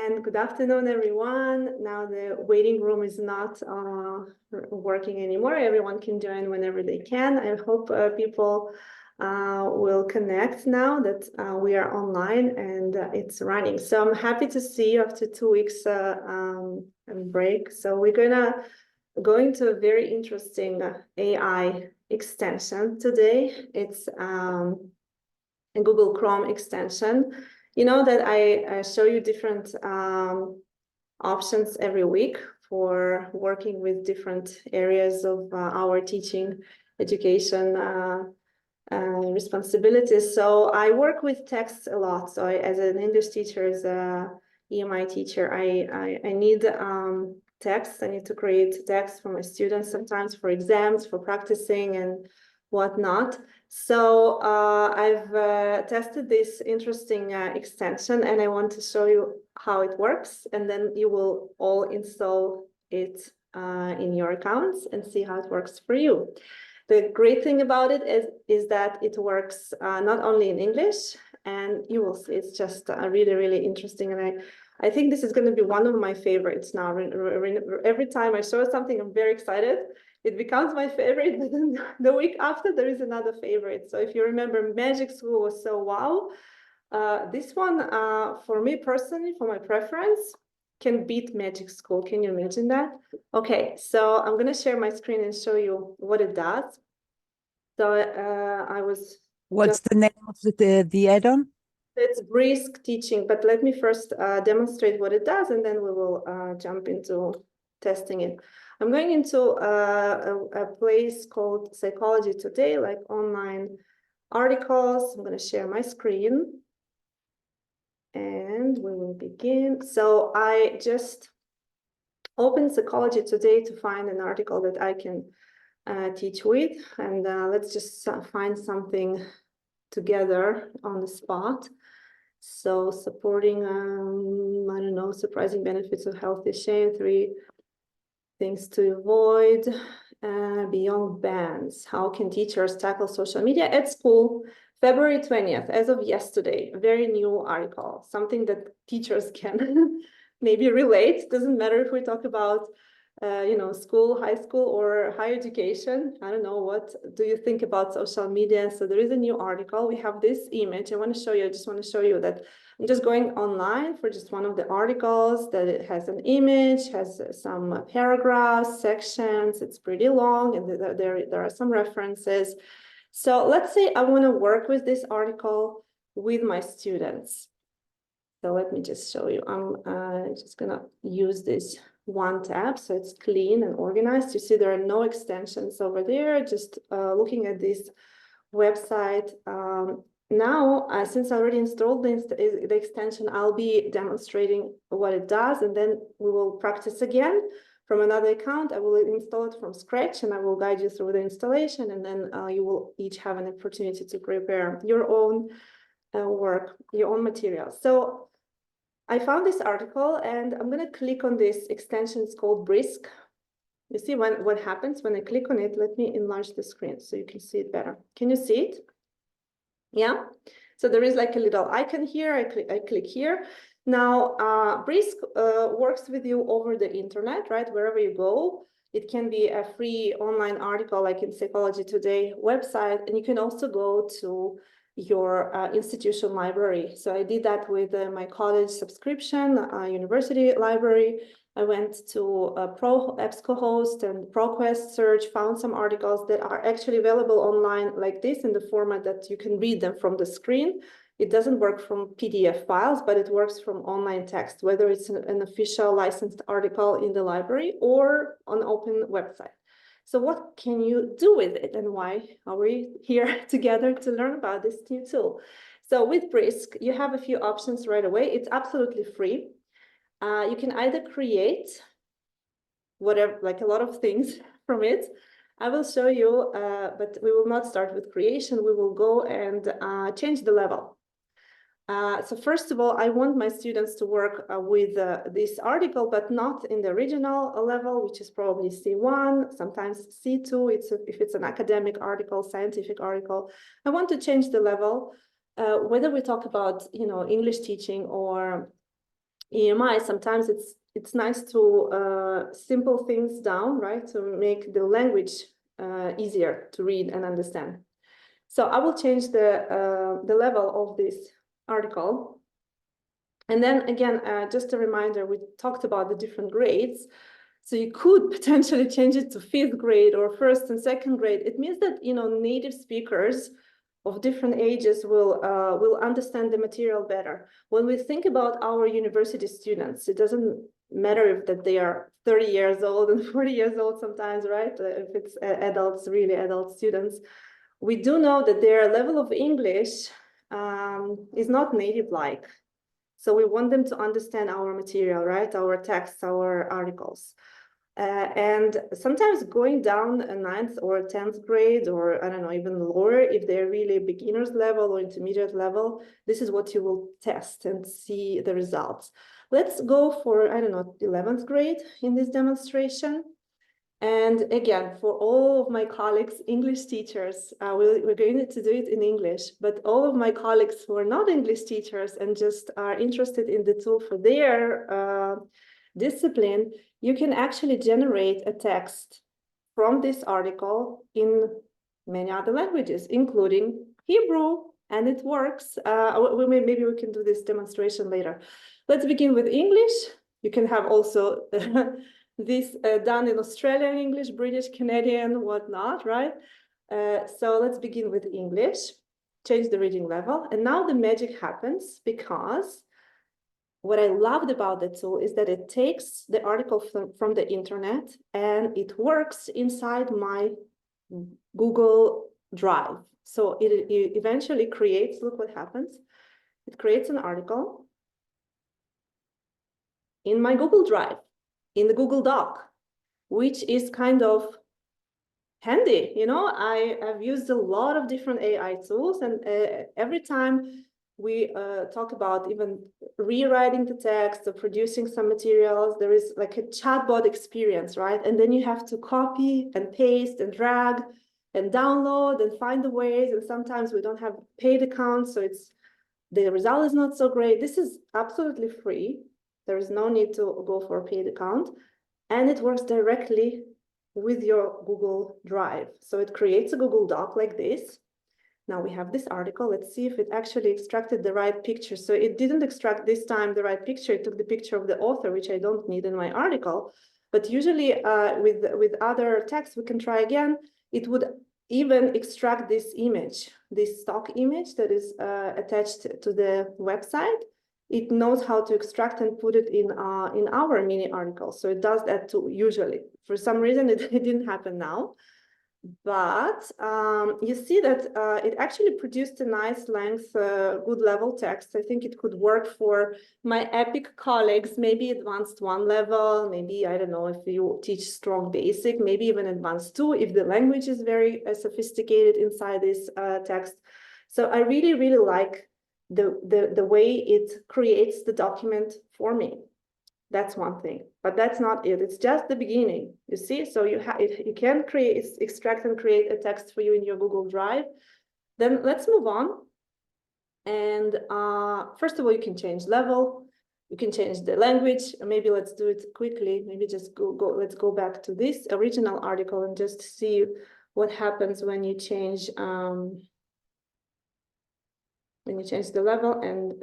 and good afternoon, everyone. Now the waiting room is not working anymore. Everyone can join whenever they can. I hope people will connect now that we are online and it's running. So I'm happy to see you after 2 weeks break. So we're gonna go into a very interesting AI extension today. It's a Google Chrome extension. You know that I show you different options every week for working with different areas of our teaching, education responsibilities. So I work with text a lot. So as an English teacher, as a EMI teacher, I need text. I need to create text for my students sometimes for exams, for practicing and whatnot. So I've tested this interesting extension and I want to show you how it works, and then you will all install it in your accounts and see how it works for you. The great thing about it is that it works not only in English, and you will see it's just really, really interesting. And I think this is going to be one of my favorites now. Every time I show something, I'm very excited. It becomes my favorite, but then the week after there is another favorite. So if you remember, Magic School was so wow. This one, for me personally, for my preference, can beat Magic School. Can you imagine that? Okay, so I'm going to share my screen and show you what it does. So I was... What's the name of the add-on? It's Brisk teaching, but let me first demonstrate what it does, and then we will jump into testing it. I'm going into a place called Psychology Today, like online articles. I'm going to share my screen and we will begin. So I just opened Psychology Today to find an article that I can teach with, and let's just find something together on the spot. So supporting, I don't know, surprising benefits of healthy shame, 3 things to avoid, beyond bans. How can teachers tackle social media at school? February 20th, as of yesterday, a very new article, something that teachers can maybe relate. Doesn't matter if we talk about school, high school, or higher education. I don't know, what do you think about social media? So there is a new article. We have this image. I want to show you, I just want to show you that I'm just going online for just one of the articles, that it has an image, has some paragraphs, sections. It's pretty long, and there are some references. So let's say I want to work with this article with my students. So let me just show you. I'm just going to use this one tab, so it's clean and organized. You see there are no extensions over there. Just looking at this website. Now, since I already installed the extension, I'll be demonstrating what it does, and then we will practice again from another account. I will install it from scratch, and I will guide you through the installation, and then you will each have an opportunity to prepare your own work, your own material. So I found this article, and I'm going to click on this extension. It's called Brisk. You see what happens when I click on it. Let me enlarge the screen so you can see it better. Can you see it? Yeah. So there is like a little icon here. I click here. Now, Brisk works with you over the internet, right? Wherever you go. It can be a free online article, like in Psychology Today website, and you can also go to your institution library. So I did that with my college subscription, university library. I went to EBSCOhost and ProQuest search, found some articles that are actually available online like this, in the format that you can read them from the screen. It doesn't work from PDF files, but it works from online text, whether it's an official licensed article in the library or on open website. So what can you do with it, and why are we here together to learn about this new tool? So with Brisk, you have a few options right away. It's absolutely free. You can either create whatever, like a lot of things from it. I will show you, but we will not start with creation. We will go and change the level. So first of all, I want my students to work with this article, but not in the original level, which is probably C1, sometimes C2. If it's an academic article, scientific article. I want to change the level, whether we talk about English teaching or EMI, sometimes it's nice to simple things down, right? To make the language easier to read and understand. So I will change the level of this article. And then again, just a reminder, we talked about the different grades. So you could potentially change it to 5th grade or 1st and 2nd grade. It means that, you know, native speakers of different ages will understand the material better. When we think about our university students, it doesn't matter if that they are 30 years old and 40 years old sometimes, right? If it's adults, really adult students, we do know that their level of English is not native-like. So we want them to understand our material, right? Our texts, our articles. And sometimes going down a 9th or 10th grade, or I don't know, even lower, if they're really beginners level or intermediate level, this is what you will test and see the results. Let's go for, I don't know, 11th grade in this demonstration. And again, for all of my colleagues, English teachers, we're going to do it in English, but all of my colleagues who are not English teachers and just are interested in the tool for their discipline, you can actually generate a text from this article in many other languages, including Hebrew, and it works. Maybe we can do this demonstration later. Let's begin with English. You can have also this done in Australian English, British, Canadian, whatnot, right? So let's begin with English, change the reading level. And now the magic happens, because what I loved about the tool is that it takes the article from the internet and it works inside my Google Drive. So it eventually creates, look what happens. It creates an article in my Google Drive, in the Google Doc, which is kind of handy. You know, I've used a lot of different AI tools, and every time we talk about even rewriting the text or producing some materials, there is like a chatbot experience, right? And then you have to copy and paste and drag and download and find the ways. And sometimes we don't have paid accounts, so the result is not so great. This is absolutely free. There is no need to go for a paid account, and it works directly with your Google Drive. So it creates a Google Doc like this. Now we have this article. Let's see if it actually extracted the right picture. So it didn't extract this time the right picture. It took the picture of the author, which I don't need in my article. But usually with other text, we can try again. It would even extract this image, this stock image that is attached to the website. It knows how to extract and put it in our mini article. So it does that too, usually. For some reason, it didn't happen now. But you see that it actually produced a nice length, good level text. I think it could work for my EPIC colleagues, maybe advanced 1 level, maybe, I don't know, if you teach strong basic, maybe even advanced 2, if the language is very sophisticated inside this text. So I really, really like the way it creates the document for me. That's one thing, but that's not it. It's just the beginning, you see? So you can extract and create a text for you in your Google Drive. Then let's move on. And first of all, you can change level. You can change the language. Maybe let's do it quickly. Maybe just let's go back to this original article and just see what happens when you change the level and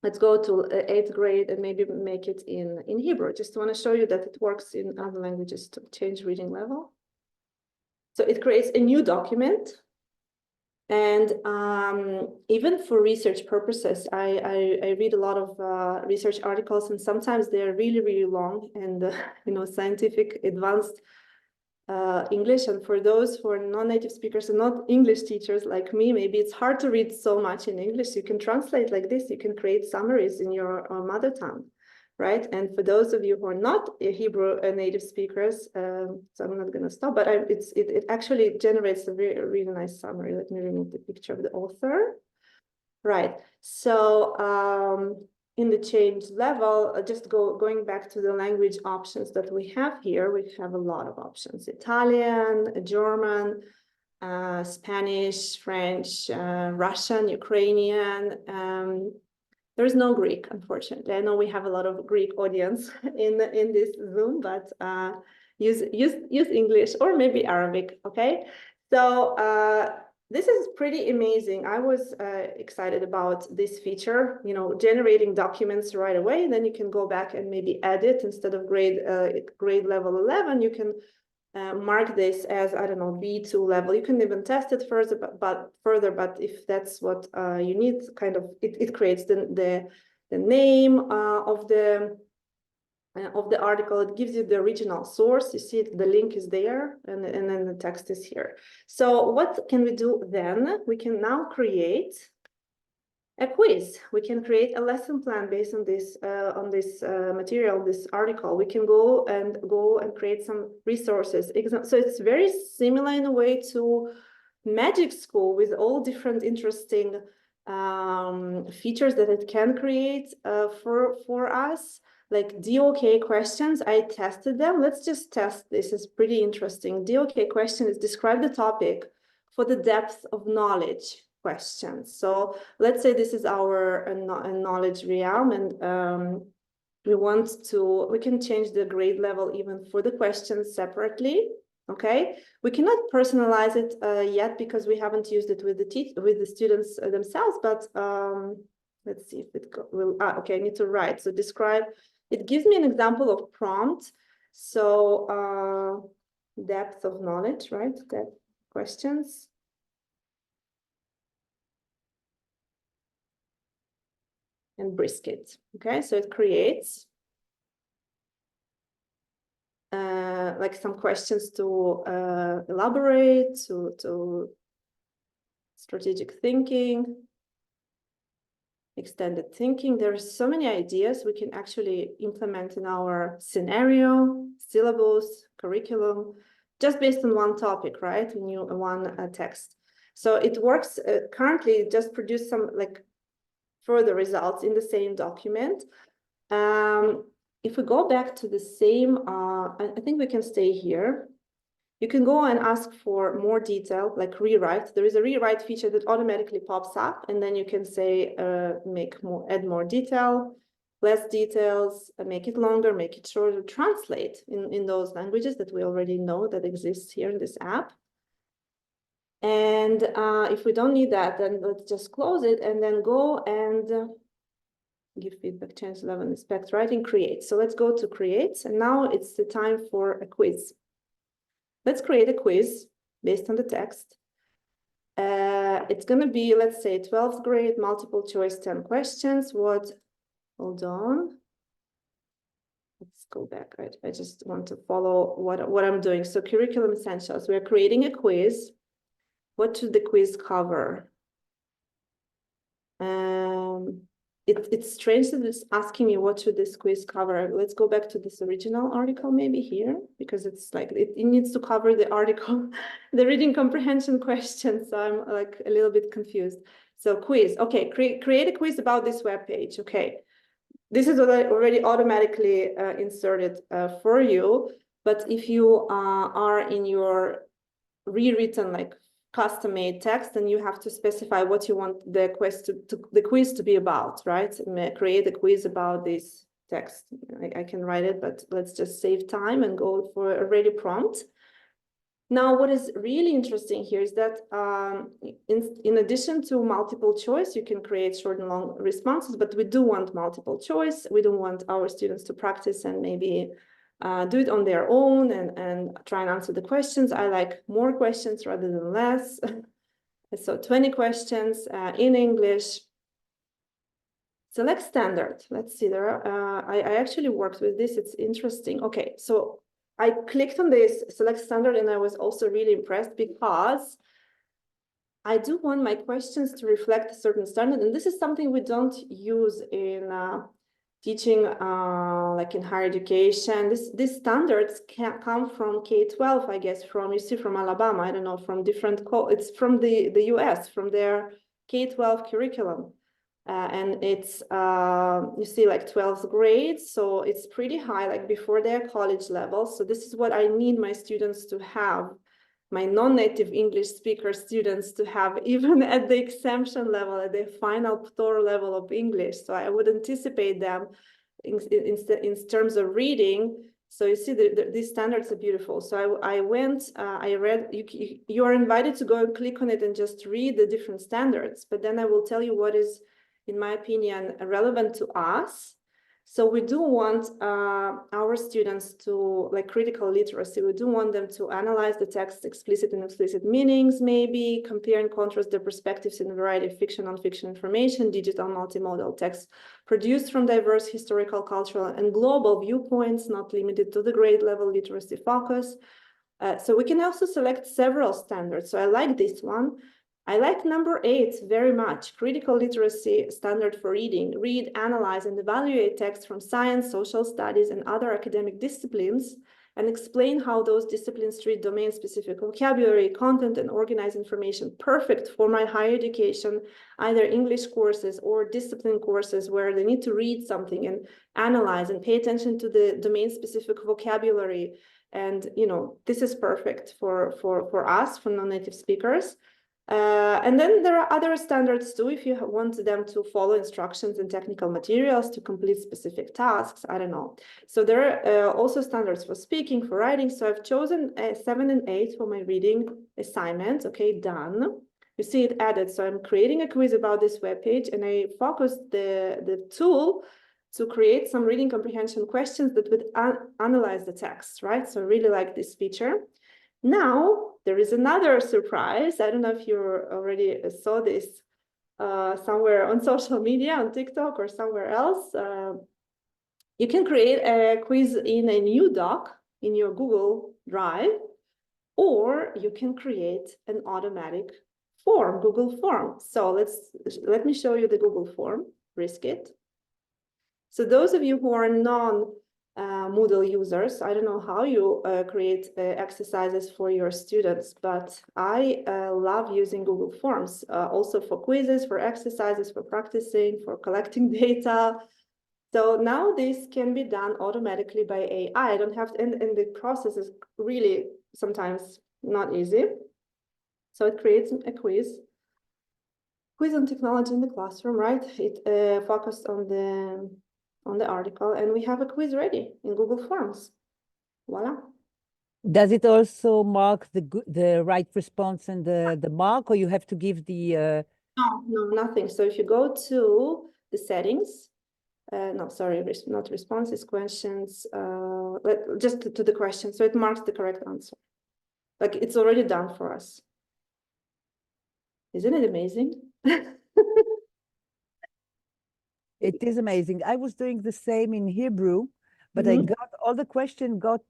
let's go to 8th grade and maybe make it in Hebrew. Just want to show you that it works in other languages to change reading level. So it creates a new document. And even for research purposes, I read a lot of research articles, and sometimes they're really, really long and, scientific advanced English. And for those who are non-native speakers and not English teachers like me, maybe it's hard to read so much in English. You can translate like this. You can create summaries in your mother tongue, right? And for those of you who are not Hebrew native speakers, so I'm not going to stop, but it actually generates a really nice summary. Let me remove the picture of the author. Right. So in the change level, just going back to the language options that we have here, we have a lot of options: Italian, German, Spanish, French, Russian, Ukrainian, There is no Greek, unfortunately. I know we have a lot of Greek audience in this Zoom, but use English or maybe Arabic, okay? So this is pretty amazing. I was excited about this feature, you know, generating documents right away. Then you can go back and maybe edit instead of grade level 11. You can mark this as, I don't know, B2 level. You can even test it further, but if that's what you need, kind of, it creates the name of the article. It gives you the original source. You see the link is there, and then the text is here. So what can we do then? We can now create a quiz. We can create a lesson plan based on this material, this article. We can go and create some resources. So it's very similar in a way to Magic School, with all different interesting features that it can create for us, like DOK questions. I tested them. Let's just test this. It's pretty interesting. DOK question is describe the topic for the depth of knowledge questions. So let's say this is our knowledge realm, and we can change the grade level even for the questions separately. Okay, we cannot personalize it yet because we haven't used it with the students themselves. But let's see if it will. Okay, I need to write. So describe. It gives me an example of prompt. So depth of knowledge, right? Depth questions. And Brisk it. Okay, so it creates like some questions to elaborate, to strategic thinking, extended thinking. There are so many ideas we can actually implement in our scenario, syllabus, curriculum, just based on one topic, right? One text. So it works currently. It just produced some like further results in the same document. If we go back to the same, I think we can stay here. You can go and ask for more detail, like rewrite. There is a rewrite feature that automatically pops up, and then you can say, add more detail, less details, make it longer, make it shorter, translate in those languages that we already know that exists here in this app. And if we don't need that, then let's just close it and then go and give feedback, change level, inspect, writing, create. So let's go to create. And now it's the time for a quiz. Let's create a quiz based on the text. It's going to be, let's say, 12th grade, multiple choice, 10 questions. Hold on. Let's go back. I just want to follow what I'm doing. So curriculum essentials. We're creating a quiz. What should the quiz cover? It's strange that it's asking me what should this quiz cover. Let's go back to this original article maybe here, because it's like it needs to cover the article, the reading comprehension question. So I'm like a little bit confused. So quiz, okay, create a quiz about this web page. Okay, this is already automatically inserted for you. But if you are in your rewritten like custom-made text, and you have to specify what you want the quiz to be about, right? Create a quiz about this text. I can write it, but let's just save time and go for a ready prompt. Now, what is really interesting here is that in addition to multiple choice, you can create short and long responses, but we do want multiple choice. We don't want our students to practice and maybe do it on their own and try and answer the questions. I like more questions rather than less. So 20 questions in English. Select standard. Let's see there. I actually worked with this. It's interesting. Okay, so I clicked on this select standard, and I was also really impressed because I do want my questions to reflect a certain standard. And this is something we don't use in teaching like in higher education. These standards can come from K-12, I guess, from Alabama, I don't know, from different, it's from the US, from their K-12 curriculum. And it's, you see, like 12th grade, so it's pretty high, like before their college level. So this is what I need my students to have. my non-native English speaker students to have even at the exemption level, at the final Ptor level of English. So I would anticipate them in terms of reading. So you see, these standards are beautiful. So I read, you are invited to go and click on it and just read the different standards, but then I will tell you what is, in my opinion, relevant to us. So we do want our students to, like critical literacy, we do want them to analyze the text, explicit and implicit meanings, maybe compare and contrast their perspectives in a variety of fiction, non-fiction information, digital multimodal text produced from diverse historical, cultural, and global viewpoints, not limited to the grade level literacy focus. So we can also select several standards. So I like this one. I like number 8 very much, critical literacy standard for reading. Read, analyze, and evaluate text from science, social studies, and other academic disciplines, and explain how those disciplines treat domain-specific vocabulary, content, and organize information. Perfect for my higher education, either English courses or discipline courses where they need to read something and analyze and pay attention to the domain-specific vocabulary. And, you know, this is perfect for us, for non-native speakers. And then there are other standards too, if you want them to follow instructions and technical materials to complete specific tasks, I don't know. So there are also standards for speaking, for writing. So I've chosen 7 and 8 for my reading assignment. Okay, done. You see it added. So I'm creating a quiz about this webpage, and I focused the tool to create some reading comprehension questions that would analyze the text, right? So I really like this feature. Now, there is another surprise. I don't know if you already saw this somewhere on social media, on TikTok or somewhere else. You can create a quiz in a new doc in your Google Drive, or you can create an automatic form, Google form. So let me show you the Google form, Brisk it. So those of you who are Moodle users, I don't know how you create exercises for your students, but I love using Google Forms, also for quizzes, for exercises, for practicing, for collecting data. So now this can be done automatically by AI. I don't have to, and the process is really sometimes not easy. So it creates a quiz on technology in the classroom, right? It focused on the article, and we have a quiz ready in Google Forms. Voila. Does it also mark the right response and the mark, or you have to give the No, nothing. So if you go to the settings, no, sorry, not responses, questions, just to the question. So it marks the correct answer. Like it's already done for us. Isn't it amazing? It is amazing. I was doing the same in Hebrew, but I got all the question, got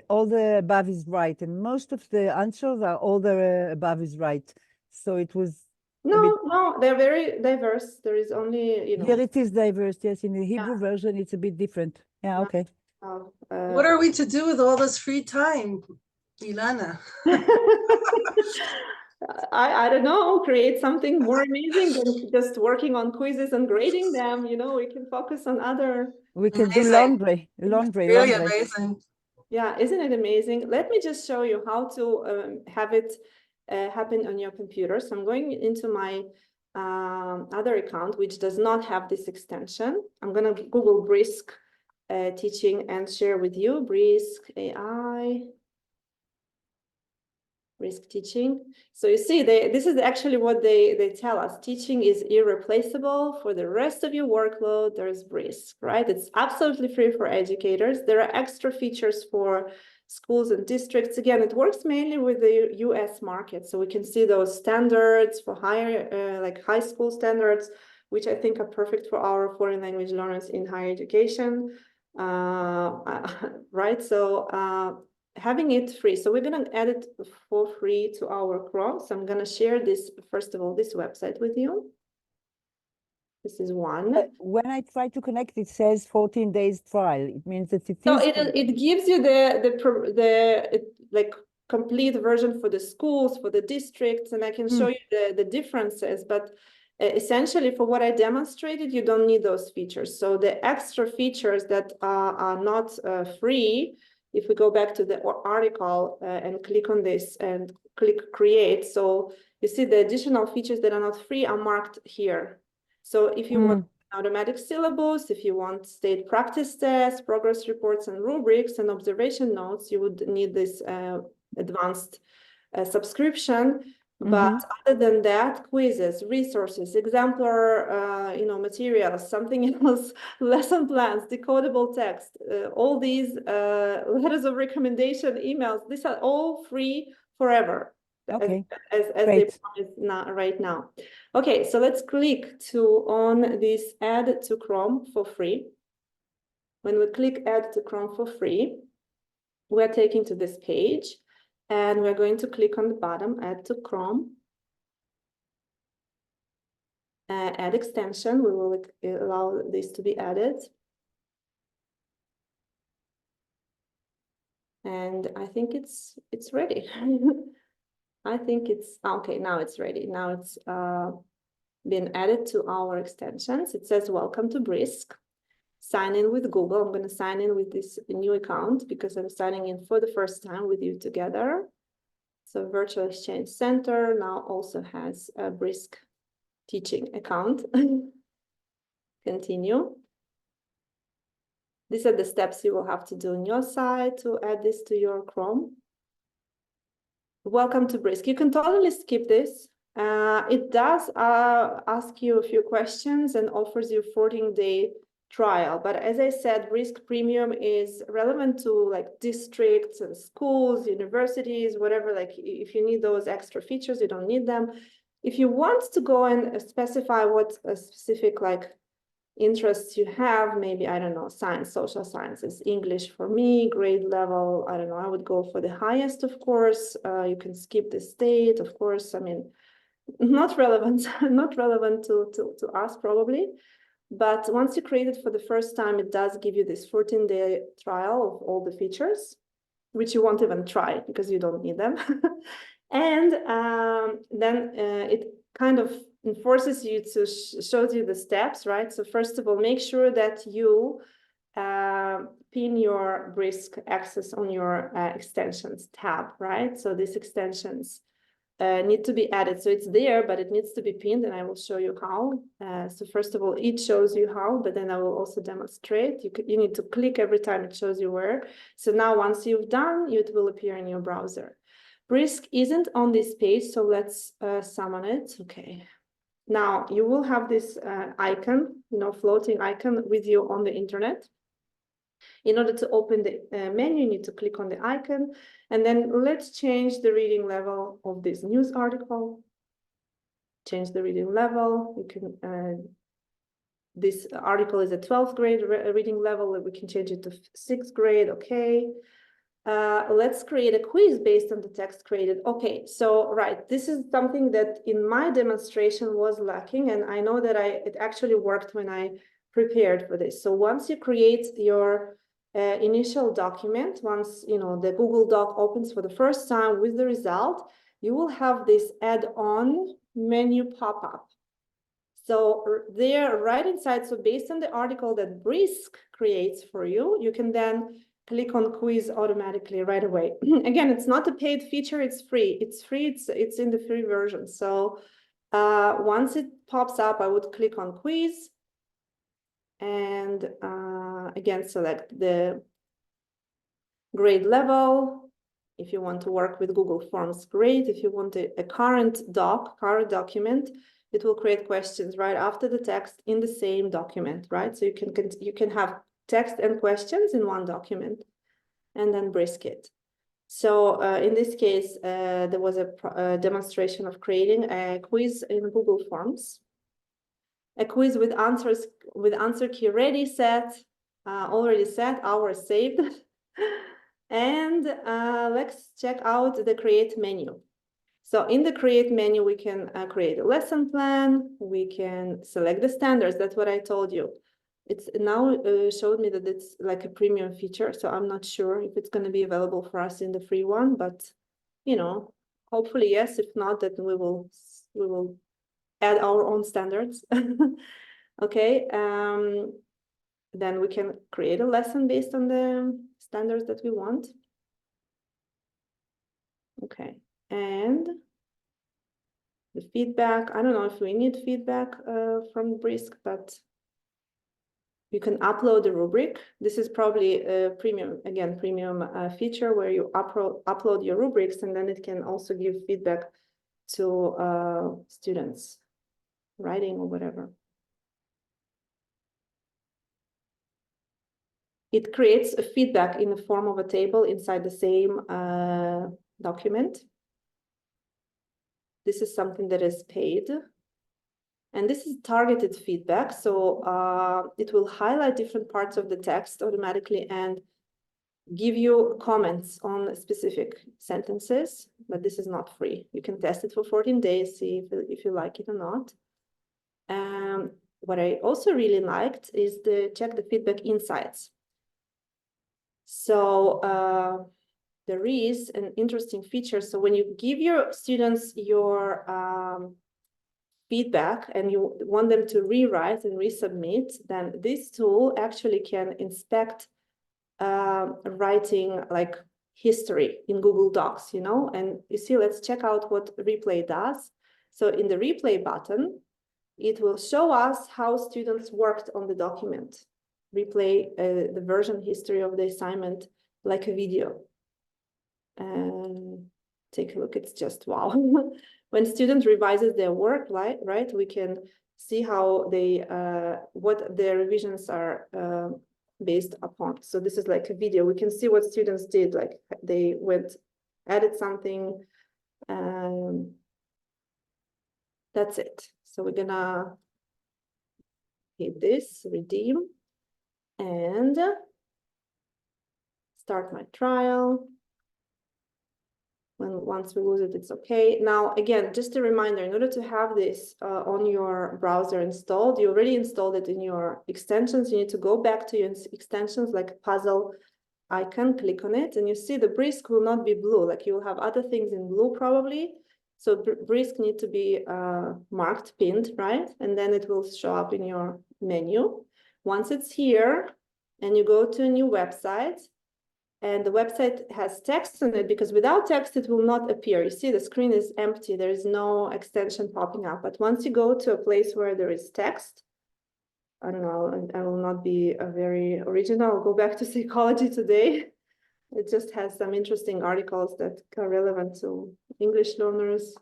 all the above is right, and most of the answers are all the above is right. So it was no, they're very diverse. There is only, you know. Here it is diverse. Yes, in the Hebrew version, it's a bit different. Yeah, okay. What are we to do with all this free time, Ilana? I don't know, create something more amazing than just working on quizzes and grading them. You know, we can focus on other. We can do laundry. Really amazing. Yeah, isn't it amazing? Let me just show you how to have it happen on your computer. So I'm going into my other account, which does not have this extension. I'm going to Google Brisk teaching and share with you. Brisk AI. Brisk teaching. So you see, this is actually what they tell us. Teaching is irreplaceable for the rest of your workload. There's Brisk, right? It's absolutely free for educators. There are extra features for schools and districts. Again, it works mainly with the US market. So we can see those standards for higher, like high school standards, which I think are perfect for our foreign language learners in higher education, right? So having it free. So we're going to add it for free to our Chrome. So I'm going to share this, first of all, this website with you. This is one. When I try to connect, it says 14 days trial. It means that it is. So it gives you the like complete version for the schools, for the districts, and I can show you the differences. But essentially, for what I demonstrated, you don't need those features. So the extra features that are not free, if we go back to the article and click on this and click create, so you see the additional features that are not free are marked here. So if you want automatic syllabus, if you want state practice tests, progress reports and rubrics and observation notes, you would need this advanced subscription. But other than that, quizzes, resources, exemplar, materials, something else, lesson plans, decodable text, all these letters of recommendation, emails, these are all free forever. Okay. As they promise now, right now. Okay, so let's click on this add to Chrome for free. When we click add to Chrome for free, we're taken to this page. And we're going to click on the bottom, add to Chrome. Add extension, we will allow this to be added. And I think it's ready. I think it's, okay, now it's ready. Now it's been added to our extensions. It says, welcome to Brisk. Sign in with Google. I'm going to sign in with this new account because I'm signing in for the first time with you together. So Virtual Exchange Center now also has a Brisk teaching account. Continue. These are the steps you will have to do on your side to add this to your Chrome. Welcome to Brisk. You can totally skip this. It does ask you a few questions and offers you 14-day trial. But as I said, Brisk Premium is relevant to like districts and schools, universities, whatever. Like if you need those extra features, you don't need them. If you want to go and specify what a specific like interests you have, maybe, I don't know, science, social sciences, English for me, grade level, I don't know, I would go for the highest, of course. You can skip the state, of course. I mean, not relevant, not relevant to us probably. But once you create it for the first time, it does give you this 14-day trial of all the features, which you won't even try because you don't need them. And then it kind of enforces you to shows you the steps, right? So first of all, make sure that you pin your Brisk access on your extensions tab, right? So these extensions need to be added. So it's there, but it needs to be pinned, and I will show you how. So first of all, it shows you how, but then I will also demonstrate. You need to click every time it shows you where. So now once you've done, it will appear in your browser. Brisk isn't on this page, so let's summon it. Okay. Now you will have this icon, floating icon with you on the internet. In order to open the menu, you need to click on the icon, and then let's change the reading level of this news article. Change the reading level. You can. This article is a 12th grade reading level. We can change it to 6th grade. Okay. Let's create a quiz based on the text created. Okay, so right, this is something that in my demonstration was lacking, and I know that it actually worked when I prepared for this. So once you create your initial document, once the Google Doc opens for the first time with the result, you will have this add-on menu pop-up. So there, right inside, so based on the article that Brisk creates for you, you can then click on quiz automatically right away. Again, it's not a paid feature, it's free. It's free, it's in the free version. So once it pops up, I would click on quiz and again, select the grade level. If you want to work with Google Forms, great. If you want a current document, it will create questions right after the text in the same document, right? So you can have text and questions in one document, and then Brisk it. So in this case, there was a demonstration of creating a quiz in Google Forms, a quiz with answers, with answer key ready, set, already set, hours saved. And let's check out the create menu. So in the create menu, we can create a lesson plan. We can select the standards. That's what I told you. It's now showed me that it's like a premium feature. So I'm not sure if it's going to be available for us in the free one, but hopefully yes. If not, then we will add our own standards. Okay. Then we can create a lesson based on the standards that we want. Okay, and the feedback, I don't know if we need feedback from Brisk, but you can upload the rubric. This is probably a premium feature where you upload your rubrics, and then it can also give feedback to students writing or whatever. It creates a feedback in the form of a table inside the same document. This is something that is paid. And this is targeted feedback. So it will highlight different parts of the text automatically and give you comments on specific sentences, but this is not free. You can test it for 14 days, see if you like it or not. What I also really liked is the check the feedback insights. So there is an interesting feature. So when you give your students your feedback and you want them to rewrite and resubmit, then this tool actually can inspect writing like history in Google Docs, you know, and you see, let's check out what replay does. So in the replay button, it will show us how students worked on the document, replay the version history of the assignment like a video. And take a look, it's just wow. When student revises their work, right, we can see how they, what their revisions are based upon. So this is like a video. We can see what students did, like they added something. That's it. So we're gonna hit this, redeem, and start my trial. Once we lose it, it's okay. Now, again, just a reminder, in order to have this on your browser installed, you already installed it in your extensions. You need to go back to your extensions, like a puzzle icon, click on it, and you see the Brisk will not be blue. Like you will have other things in blue probably. So Brisk need to be marked, pinned, right? And then it will show up in your menu. Once it's here, and you go to a new website, and the website has text on it, because without text, it will not appear. You see, the screen is empty. There is no extension popping up. But once you go to a place where there is text, I don't know, I will not be very original. I'll go back to Psychology Today. It just has some interesting articles that are relevant to English learners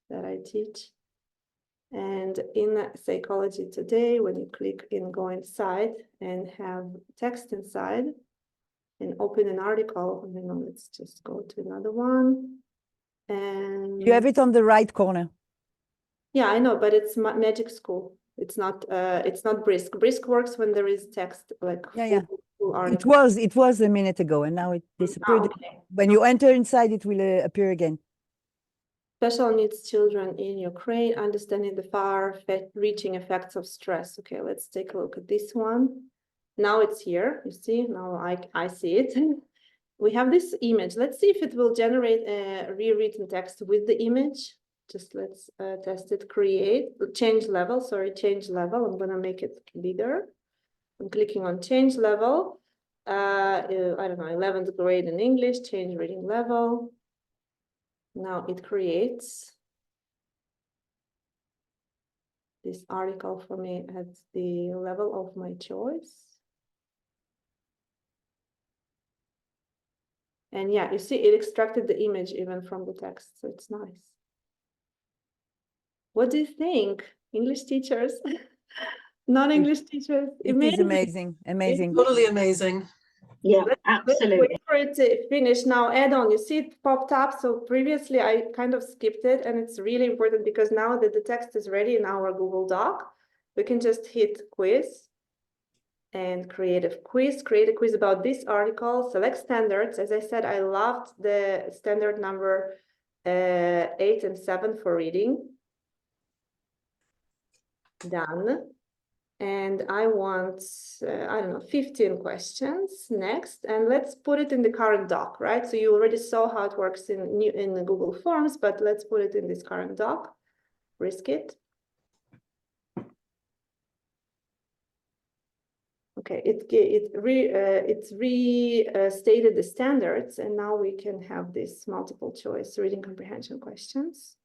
that I teach. And in Psychology Today, when you click in Go Inside and have text inside, and open an article, you know, let's just go to another one. And You have it on the right corner. yeah, I know, but it's Magic School. It's not Brisk. Brisk works when there is text, like full article. It was a minute ago, and now it disappeared. Okay. When you enter inside, it will appear again. Special needs children in Ukraine, understanding the far-reaching effects of stress. Okay, let's take a look at this one. Now it's here, you see, now I see it. We have this image. Let's see if it will generate a rewritten text with the image. Just let's test it, change level, change level. I'm gonna make it bigger. I'm clicking on change level. I don't know, 11th grade in English, change reading level. Now it creates this article for me at the level of my choice. And yeah, you see, it extracted the image even from the text, so it's nice. What do you think, English teachers? Non-English teachers? It is amazing, amazing. Totally amazing. Yeah, Let's absolutely. wait for it to finish. Now, add-on, you see it popped up. So previously I kind of skipped it, and it's really important because now that the text is ready in our Google Doc, we can just hit quiz and create a quiz about this article, select standards. As I said, I loved the standard number 8 and 7 for reading. Done. And I want, I don't know, 15 questions next. And let's put it in the current doc, right? So you already saw how it works in the Google Forms, but let's put it in this current doc. Risk it. Okay, it's restated the standards, and now we can have this multiple choice reading comprehension questions.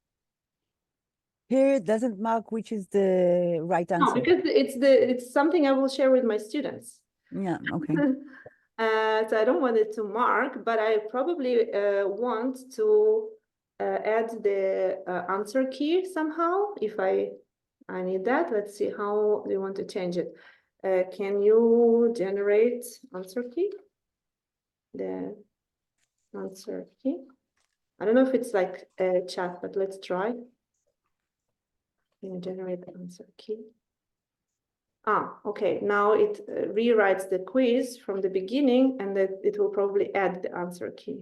Here it doesn't mark which is the right No, answer. because it's something I will share with my students. Yeah, okay. So I don't want it to mark, but I probably want to add the answer key somehow. If I need that, let's see how do you want to change it. Can you generate answer key? The answer key. I don't know if it's like a chat, but let's try. Can you generate the answer key? Ah, okay. Now it rewrites the quiz from the beginning, and that it will probably add the answer key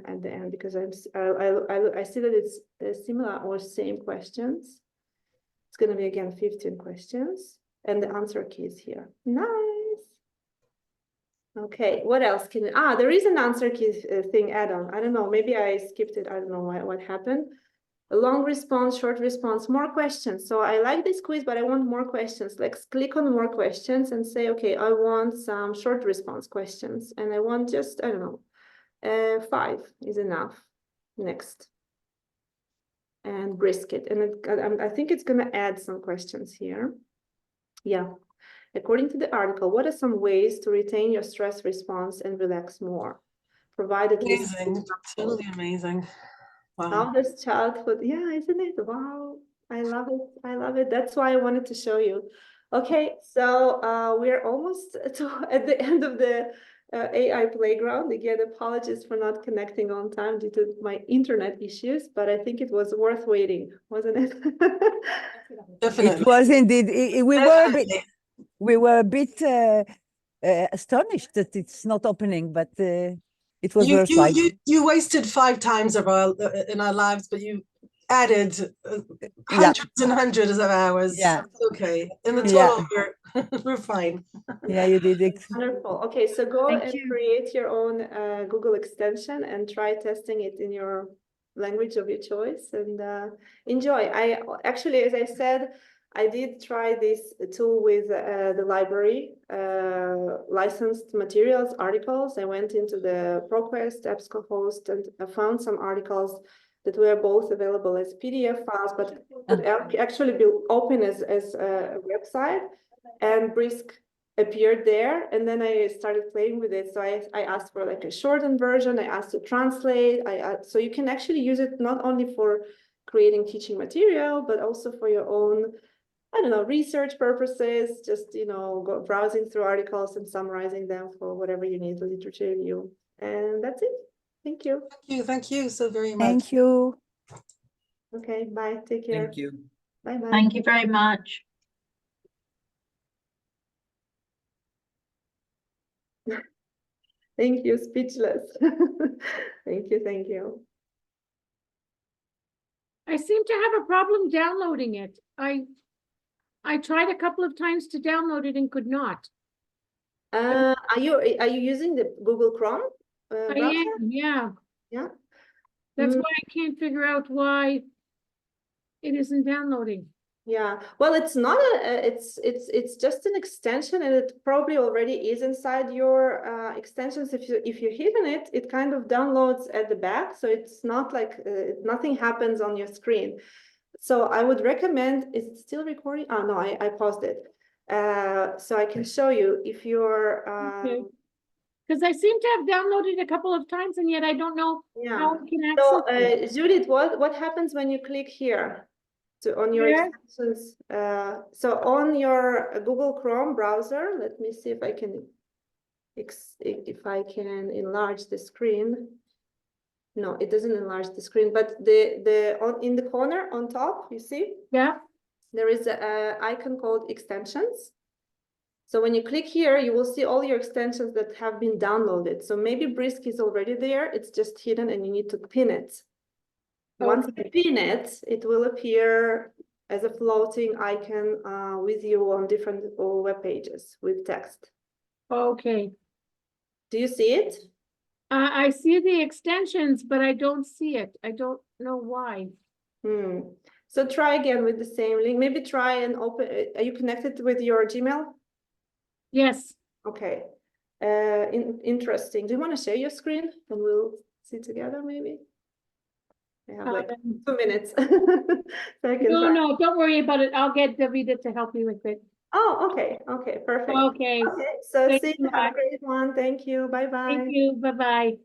at the end, because I see that it's similar or same questions. It's going to be again 15 questions, and the answer key is here. Nice. Okay, what else can there is an answer key thing add-on. I don't know, maybe I skipped it. I don't know what happened. A long response, short response, more questions. So I like this quiz, but I want more questions. Let's click on more questions and say, okay, I want some short response questions, and I want just, I don't know, 5 is enough. Next. And brisket. And I think it's going to add some questions here. Yeah. According to the article, what are some ways to retain your stress response and relax more? Provided Amazing, totally amazing. How Wow. does childhood, yeah, isn't it? Wow, I love it. I love it. That's why I wanted to show you. Okay, so we're almost at the end of the AI playground. Again, apologies for not connecting on time due to my internet issues, but I think it was worth waiting, wasn't it? Definitely. It was indeed. We were a bit astonished that it's not opening, but it was worthwhile. You wasted 5 times of our in our lives, but you added hundreds and hundreds of hours. Yeah. That's okay. In the Yeah. total, we're fine. Yeah, you did it. Wonderful. Okay, so go Thank and you. create your own Google extension and try testing it in your language of your choice, and enjoy. I actually, as I said, I did try this tool with the library, licensed materials, articles. I went into the ProQuest, EBSCOhost, and I found some articles that were both available as PDF files, but could actually be open as a website, and Brisk appeared there, and then I started playing with it. So I asked for like a shortened version. I asked to translate. So you can actually use it not only for creating teaching material, but also for your own, I don't know, research purposes, just, you know, go browsing through articles and summarizing them for whatever you need, literature review. And that's it. Thank you. Thank you so very much. Thank you. Okay, bye. Take care. Thank you. Bye-bye. Thank you very much. Thank you, speechless. Thank you, thank you. I seem to have a problem downloading it. I tried a couple of times to download it and could not. Are you using the Google Chrome I browser? am, yeah. Yeah. That's why I can't figure out why it isn't downloading. Yeah, well, it's not it's just an extension, and it probably already is inside your extensions. If you hit on it, it kind of downloads at the back, so it's not like nothing happens on your screen. So I would recommend, is it still recording? Oh no, I paused it. So I can show you if you're Okay. Because I seem to have downloaded a couple of times, and yet I don't know yeah. how I can access it. Judith, what happens when you click here? So on your Where? extensions, so on your Google Chrome browser, let me see if I can enlarge the screen. No, it doesn't enlarge the screen, but in the corner on top, you see? Yeah. There is an icon called extensions. So when you click here, you will see all your extensions that have been downloaded. So maybe Brisk is already there, it's just hidden and you need to pin it. Once you pin it, it will appear as a floating icon with you on different web pages with text. Okay. Do you see it? I see the extensions, but I don't see it. I don't know why. So try again with the same link. Maybe try and open. Are you connected with your Gmail? Yes. Okay. Interesting. Do you want to share your screen and we'll see together maybe? I have like 2 minutes. So I can No, try. no, don't worry about it. I'll get Davida to help you with it. Oh, okay. Okay, perfect. Okay. Okay, so Thank see you you. Have a much. great one. Thank you. Bye bye. Thank you. Bye-bye.